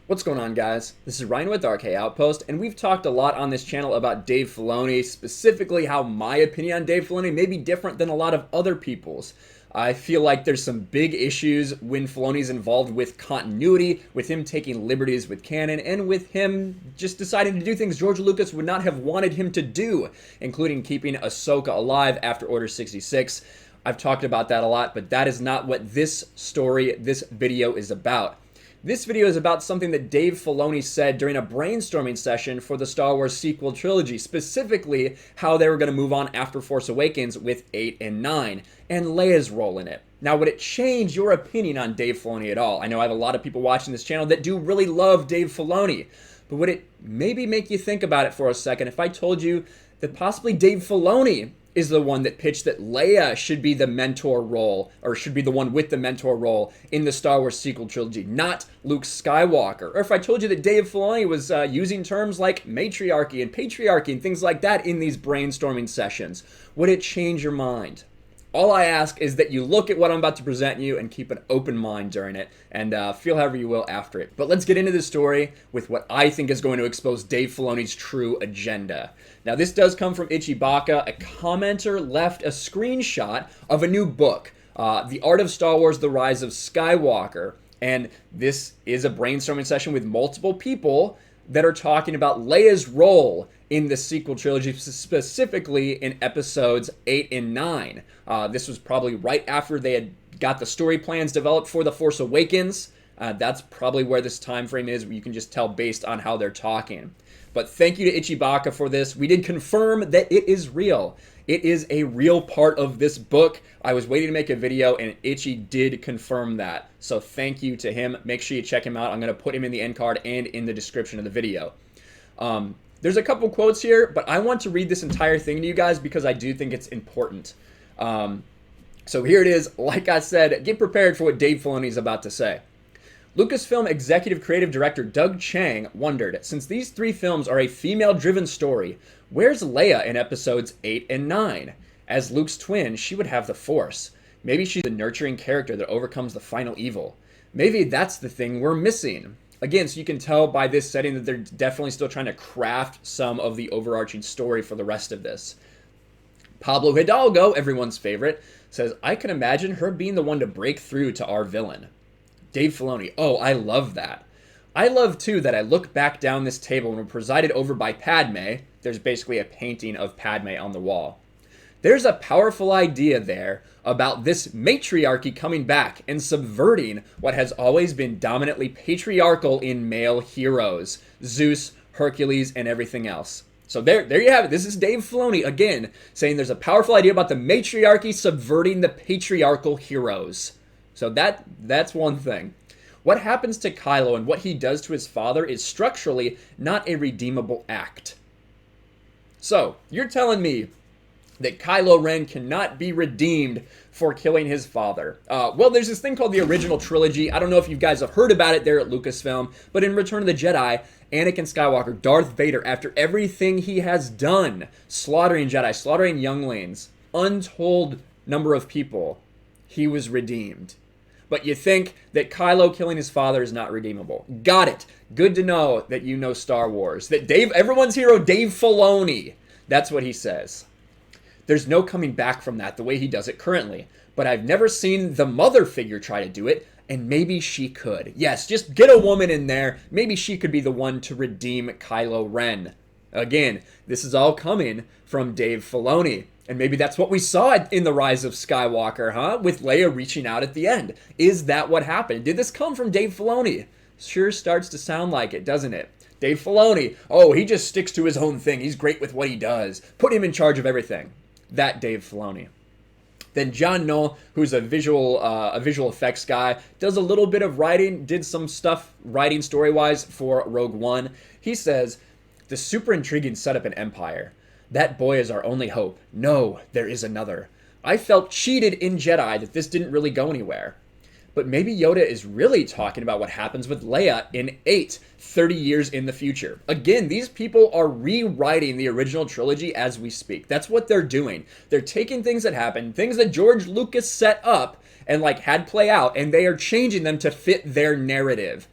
What's going on, guys? This is Ryan with RK Outpost, and we've talked a lot on this channel about Dave Filoni, specifically how my opinion on Dave Filoni may be different than a lot of other people's. I feel like there's some big issues when Filoni's involved with continuity, with him taking liberties with canon, and with him just deciding to do things George Lucas would not have wanted him to do, including keeping Ahsoka alive after Order 66. I've talked about that a lot, but that is not what this video is about. This video is about something that Dave Filoni said during a brainstorming session for the Star Wars Sequel Trilogy, specifically how they were going to move on after Force Awakens with 8 and 9, and Leia's role in it. Now, would it change your opinion on Dave Filoni at all? I know I have a lot of people watching this channel that do really love Dave Filoni, but would it maybe make you think about it for a second if I told you that possibly Dave Filoni is the one that pitched that Leia should be the mentor role, or should be the one with the mentor role in the Star Wars Sequel Trilogy, not Luke Skywalker? Or if I told you that Dave Filoni was using terms like matriarchy and patriarchy and things like that in these brainstorming sessions, would it change your mind? All I ask is that you look at what I'm about to present you and keep an open mind during it, and feel however you will after it. But let's get into the story with what I think is going to expose Dave Filoni's true agenda. Now, this does come from Ichibaka. A commenter left a screenshot of a new book, The Art of Star Wars: The Rise of Skywalker. And this is a brainstorming session with multiple people that are talking about Leia's role in the sequel trilogy, specifically in episodes 8 and 9. This was probably right after they had got the story plans developed for The Force Awakens. That's probably where this time frame is. You can just tell based on how they're talking. But thank you to Ichibaka for this. We did confirm that it is real. It is a real part of this book. I was waiting to make a video, and Ichi did confirm that. So thank you to him. Make sure you check him out. I'm going to put him in the end card and in the description of the video. There's a couple quotes here, but I want to read this entire thing to you guys because I do think it's important. So here it is. Like I said, get prepared for what Dave Filoni is about to say. Lucasfilm Executive Creative Director Doug Chiang wondered, since these three films are a female-driven story, where's Leia in episodes 8 and 9? As Luke's twin, she would have the Force. Maybe she's the nurturing character that overcomes the final evil. Maybe that's the thing we're missing. Again, so you can tell by this setting that they're definitely still trying to craft some of the overarching story for the rest of this. Pablo Hidalgo, everyone's favorite, says, I can imagine her being the one to break through to our villain. Dave Filoni, oh, I love that. I love, too, that I look back down this table and we're presided over by Padme. There's basically a painting of Padme on the wall. There's a powerful idea there about this matriarchy coming back and subverting what has always been dominantly patriarchal in male heroes. Zeus, Hercules, and everything else. So there you have it. This is Dave Filoni, again, saying there's a powerful idea about the matriarchy subverting the patriarchal heroes. So that's one thing. What happens to Kylo and what he does to his father is structurally not a redeemable act. So, you're telling me that Kylo Ren cannot be redeemed for killing his father. Well, there's this thing called the original trilogy. I don't know if you guys have heard about it there at Lucasfilm, but in Return of the Jedi, Anakin Skywalker, Darth Vader, after everything he has done, slaughtering Jedi, slaughtering younglings, untold number of people, he was redeemed. But you think that Kylo killing his father is not redeemable. Got it. Good to know that you know Star Wars. That everyone's hero, Dave Filoni, that's what he says. There's no coming back from that the way he does it currently. But I've never seen the mother figure try to do it, and maybe she could. Yes, just get a woman in there. Maybe she could be the one to redeem Kylo Ren. Again, this is all coming from Dave Filoni. And maybe that's what we saw in The Rise of Skywalker, huh? With Leia reaching out at the end. Is that what happened? Did this come from Dave Filoni? Sure starts to sound like it, doesn't it? Dave Filoni, oh, he just sticks to his own thing. He's great with what he does. Put him in charge of everything. That Dave Filoni. Then John Knoll, who's a visual effects guy, does a little bit of writing, did some stuff writing story-wise for Rogue One. He says, the super intriguing setup in Empire. That boy is our only hope. No, there is another. I felt cheated in Jedi that this didn't really go anywhere. But maybe Yoda is really talking about what happens with Leia in 8, 30 years in the future. Again, these people are rewriting the original trilogy as we speak. That's what they're doing. They're taking things that happened, things that George Lucas set up and had play out, and they are changing them to fit their narrative.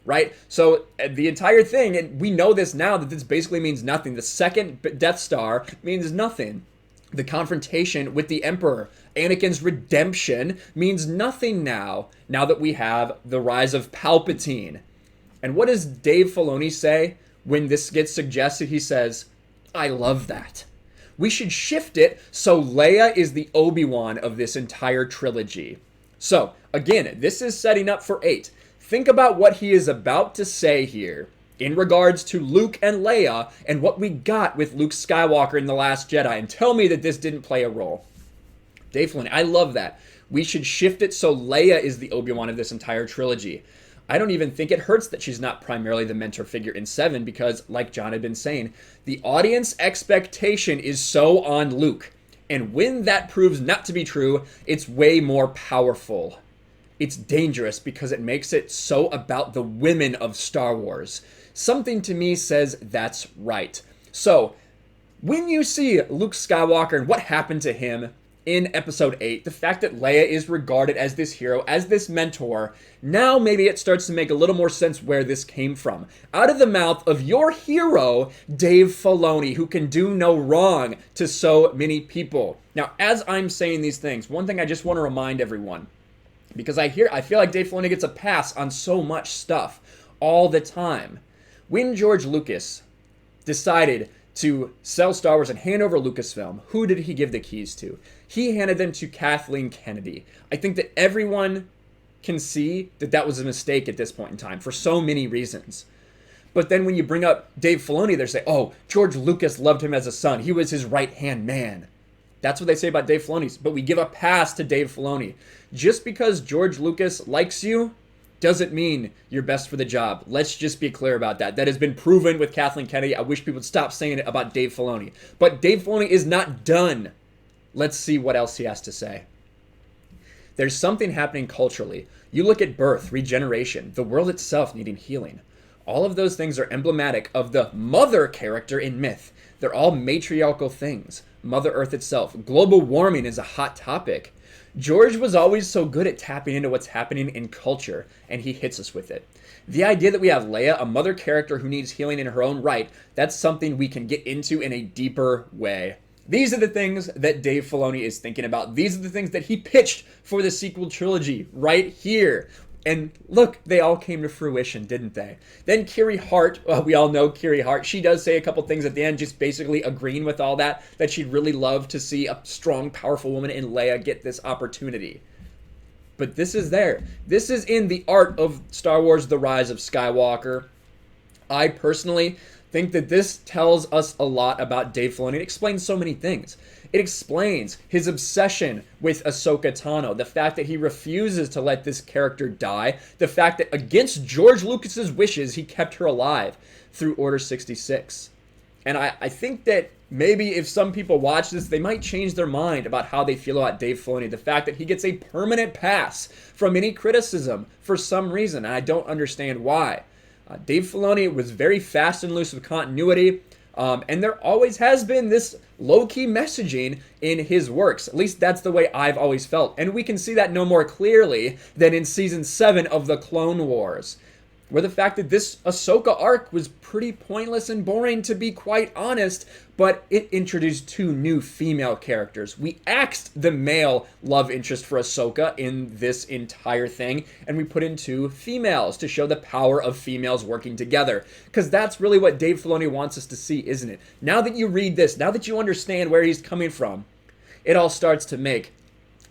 right? So the entire thing, and we know this now, that this basically means nothing. The second Death Star means nothing. The confrontation with the Emperor, Anakin's redemption, means nothing now that we have the rise of Palpatine. And what does Dave Filoni say when this gets suggested? He says, I love that. We should shift it so Leia is the Obi-Wan of this entire trilogy. So, again, this is setting up for 8. Think about what he is about to say here in regards to Luke and Leia and what we got with Luke Skywalker in The Last Jedi, and tell me that this didn't play a role. Dave Filoni, I love that. We should shift it so Leia is the Obi-Wan of this entire trilogy. I don't even think it hurts that she's not primarily the mentor figure in 7 because, like John had been saying, the audience expectation is so on Luke. And when that proves not to be true, it's way more powerful. It's dangerous because it makes it so about the women of Star Wars. Something to me says that's right. So, when you see Luke Skywalker and what happened to him in Episode 8, the fact that Leia is regarded as this hero, as this mentor, now maybe it starts to make a little more sense where this came from. Out of the mouth of your hero, Dave Filoni, who can do no wrong to so many people. Now, as I'm saying these things, one thing I just want to remind everyone, because I feel like Dave Filoni gets a pass on so much stuff all the time. When George Lucas decided to sell Star Wars and hand over Lucasfilm, who did he give the keys to? He handed them to Kathleen Kennedy. I think that everyone can see that that was a mistake at this point in time for so many reasons. But then when you bring up Dave Filoni, they say, oh, George Lucas loved him as a son. He was his right-hand man. That's what they say about Dave Filoni. But we give a pass to Dave Filoni. Just because George Lucas likes you doesn't mean you're best for the job. Let's just be clear about that. That has been proven with Kathleen Kennedy. I wish people would stop saying it about Dave Filoni. But Dave Filoni is not done. Let's see what else he has to say. There's something happening culturally. You look at birth, regeneration, the world itself needing healing. All of those things are emblematic of the mother character in myth. They're all matriarchal things. Mother Earth itself. Global warming is a hot topic. George was always so good at tapping into what's happening in culture, and he hits us with it. The idea that we have Leia, a mother character who needs healing in her own right, that's something we can get into in a deeper way. These are the things that Dave Filoni is thinking about. These are the things that he pitched for the sequel trilogy right here. And look, they all came to fruition, didn't they? Then Kiri Hart, we all know Kiri Hart, she does say a couple things at the end, just basically agreeing with all that she'd really love to see a strong, powerful woman in Leia get this opportunity. But this is there. This is in the art of Star Wars: The Rise of Skywalker. I personally think that this tells us a lot about Dave Filoni. It explains so many things. It explains his obsession with Ahsoka Tano, the fact that he refuses to let this character die, the fact that against George Lucas's wishes, he kept her alive through Order 66. And I think that maybe if some people watch this, they might change their mind about how they feel about Dave Filoni. The fact that he gets a permanent pass from any criticism for some reason, and I don't understand why. Dave Filoni was very fast and loose with continuity. And there always has been this low-key messaging in his works. At least that's the way I've always felt. And we can see that no more clearly than in Season 7 of The Clone Wars, where the fact that this Ahsoka arc was pretty pointless and boring, to be quite honest, but it introduced 2 new female characters. We axed the male love interest for Ahsoka in this entire thing, and we put in 2 females to show the power of females working together. Because that's really what Dave Filoni wants us to see, isn't it? Now that you read this, now that you understand where he's coming from, it all starts to make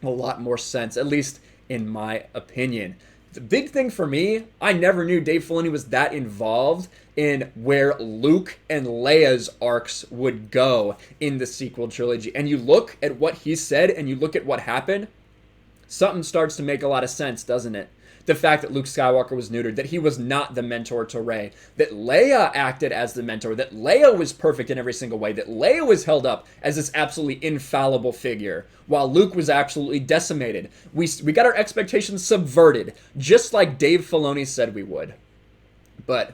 a lot more sense, at least in my opinion. The big thing for me, I never knew Dave Filoni was that involved in where Luke and Leia's arcs would go in the sequel trilogy. And you look at what he said and you look at what happened, something starts to make a lot of sense, doesn't it? The fact that Luke Skywalker was neutered, that he was not the mentor to Rey, that Leia acted as the mentor, that Leia was perfect in every single way, that Leia was held up as this absolutely infallible figure, while Luke was absolutely decimated. We got our expectations subverted, just like Dave Filoni said we would. But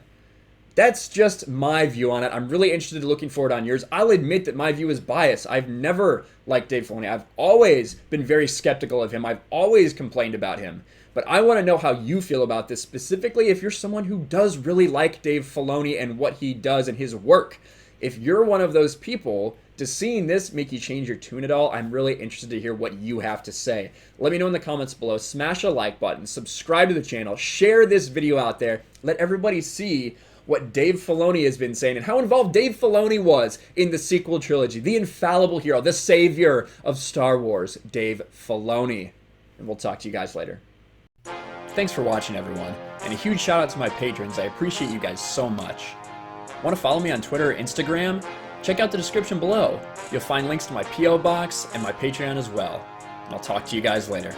that's just my view on it. I'm really interested in looking forward on yours. I'll admit that my view is biased. I've never liked Dave Filoni. I've always been very skeptical of him. I've always complained about him. But I want to know how you feel about this, specifically if you're someone who does really like Dave Filoni and what he does and his work. If you're one of those people, does seeing this make you change your tune at all? I'm really interested to hear what you have to say. Let me know in the comments below. Smash a like button, subscribe to the channel, share this video out there. Let everybody see what Dave Filoni has been saying and how involved Dave Filoni was in the sequel trilogy. The infallible hero, the savior of Star Wars, Dave Filoni. And we'll talk to you guys later. Thanks for watching, everyone. And a huge shout out to my patrons. I appreciate you guys so much. Want to follow me on Twitter or Instagram? Check out the description below. You'll find links to my P.O. box and my Patreon as well. And I'll talk to you guys later.